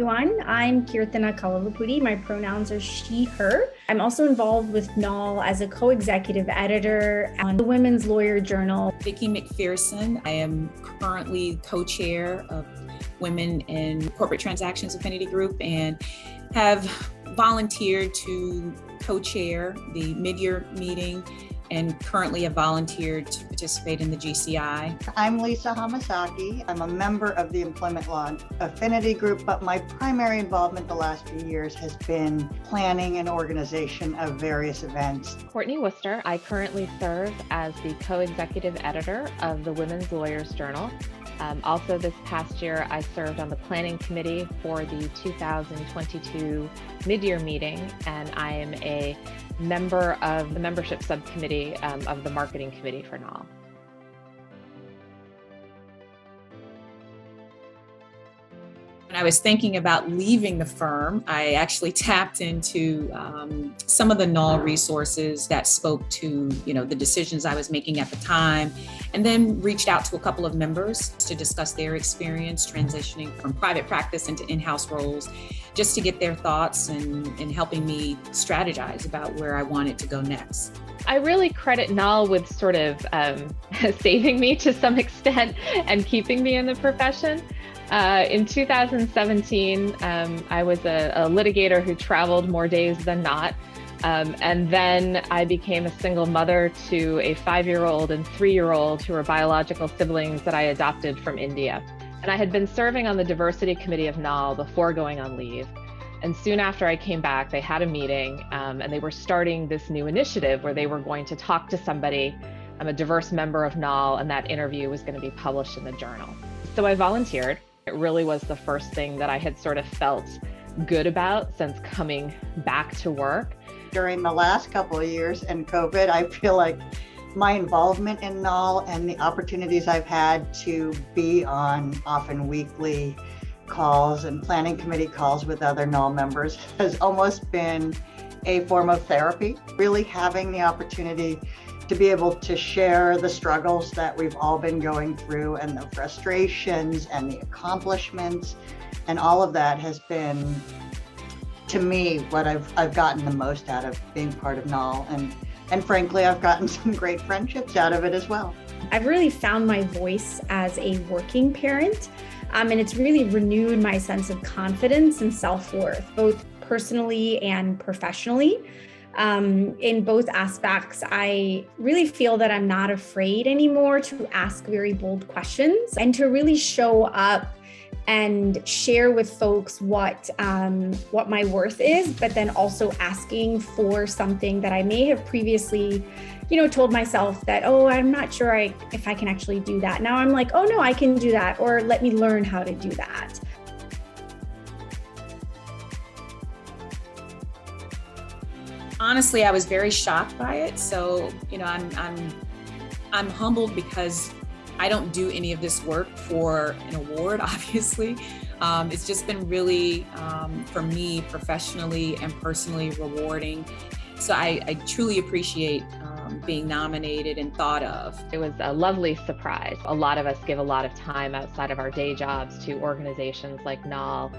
everyone. I'm Kirtana Kalavapudi. My pronouns are she, her. I'm also involved with NAWL as a co-executive editor on the Women's Lawyer Journal. Vicki McPherson. I am currently co-chair of Women in Corporate Transactions Affinity Group and have volunteered to co-chair the mid-year meeting and currently have volunteered to participate in the GCI. I'm Lisa Hamasaki. I'm a member of the Employment Law Affinity Group, but my primary involvement the last few years has been planning and organization of various events. Courtney Worcester. I currently serve as the co-executive editor of the Women's Lawyers Journal. Also this past year, I served on the planning committee for the 2022 mid-year meeting, and I am a member of the membership subcommittee of the marketing committee for NAWL. When I was thinking about leaving the firm, I actually tapped into some of the NAWL resources that spoke to, the decisions I was making at the time, and then reached out to a couple of members to discuss their experience transitioning from private practice into in-house roles, just to get their thoughts and helping me strategize about where I wanted to go next. I really credit NAWL with sort of saving me to some extent and keeping me in the profession. In 2017, I was a litigator who traveled more days than not. And then I became a single mother to a 5-year-old and 3-year-old who were biological siblings that I adopted from India. And I had been serving on the diversity committee of NAWL before going on leave. And soon after I came back, they had a meeting and they were starting this new initiative where they were going to talk to somebody. I'm a diverse member of NAWL, and that interview was going to be published in the journal. So I volunteered. It really was the first thing that I had sort of felt good about since coming back to work. During the last couple of years and COVID, I feel like my involvement in NAWL and the opportunities I've had to be on often weekly calls and planning committee calls with other NAWL members has almost been a form of therapy. Really having the opportunity to be able to share the struggles that we've all been going through and the frustrations and the accomplishments, and all of that has been, to me, what I've gotten the most out of being part of NAWL, and frankly, I've gotten some great friendships out of it as well. I've really found my voice as a working parent, and it's really renewed my sense of confidence and self-worth, both personally and professionally. In both aspects, I really feel that I'm not afraid anymore to ask very bold questions and to really show up and share with folks what my worth is, but then also asking for something that I may have previously, told myself that, oh, I'm not sure if I can actually do that. Now I'm like, oh no, I can do that, or let me learn how to do that. Honestly, I was very shocked by it. So, I'm humbled because I don't do any of this work for an award, obviously. It's just been really, for me, professionally and personally rewarding. So I truly appreciate being nominated and thought of. It was a lovely surprise. A lot of us give a lot of time outside of our day jobs to organizations like NAWL.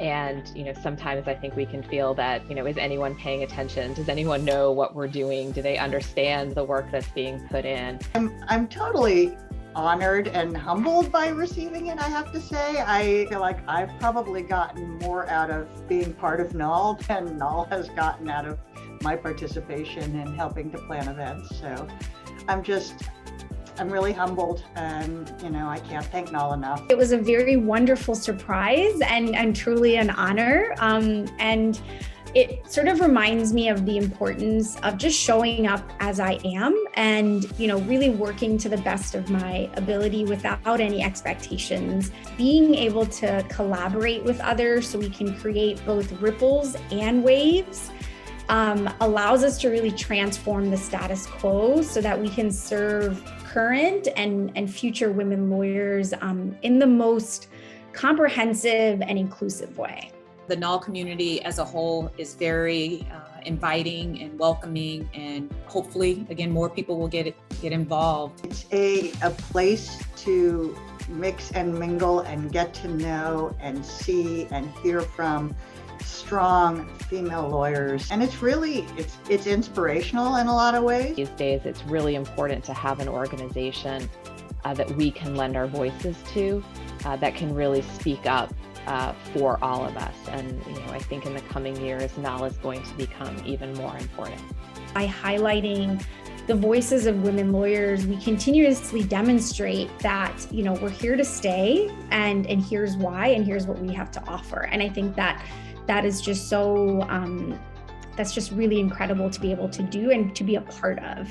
And, sometimes I think we can feel that, is anyone paying attention? Does anyone know what we're doing? Do they understand the work that's being put in? I'm totally honored and humbled by receiving it, I have to say. I feel like I've probably gotten more out of being part of NAWL than NAWL has gotten out of my participation in helping to plan events. So I'm really humbled, and I can't thank NAWL enough. It was a very wonderful surprise and truly an honor. And it sort of reminds me of the importance of just showing up as I am and, really working to the best of my ability without any expectations. Being able to collaborate with others so we can create both ripples and waves allows us to really transform the status quo so that we can serve current and future women lawyers in the most comprehensive and inclusive way. The NAWL community as a whole is very inviting and welcoming, and hopefully, again, more people will get involved. It's a place to mix and mingle and get to know and see and hear from strong female lawyers. And it's really, it's inspirational in a lot of ways. These days, it's really important to have an organization that we can lend our voices to, that can really speak up for all of us. And I think in the coming years, NAWL is going to become even more important. By highlighting the voices of women lawyers, we continuously demonstrate that, we're here to stay, and here's why, and here's what we have to offer. And I think that is just so, that's just really incredible to be able to do and to be a part of.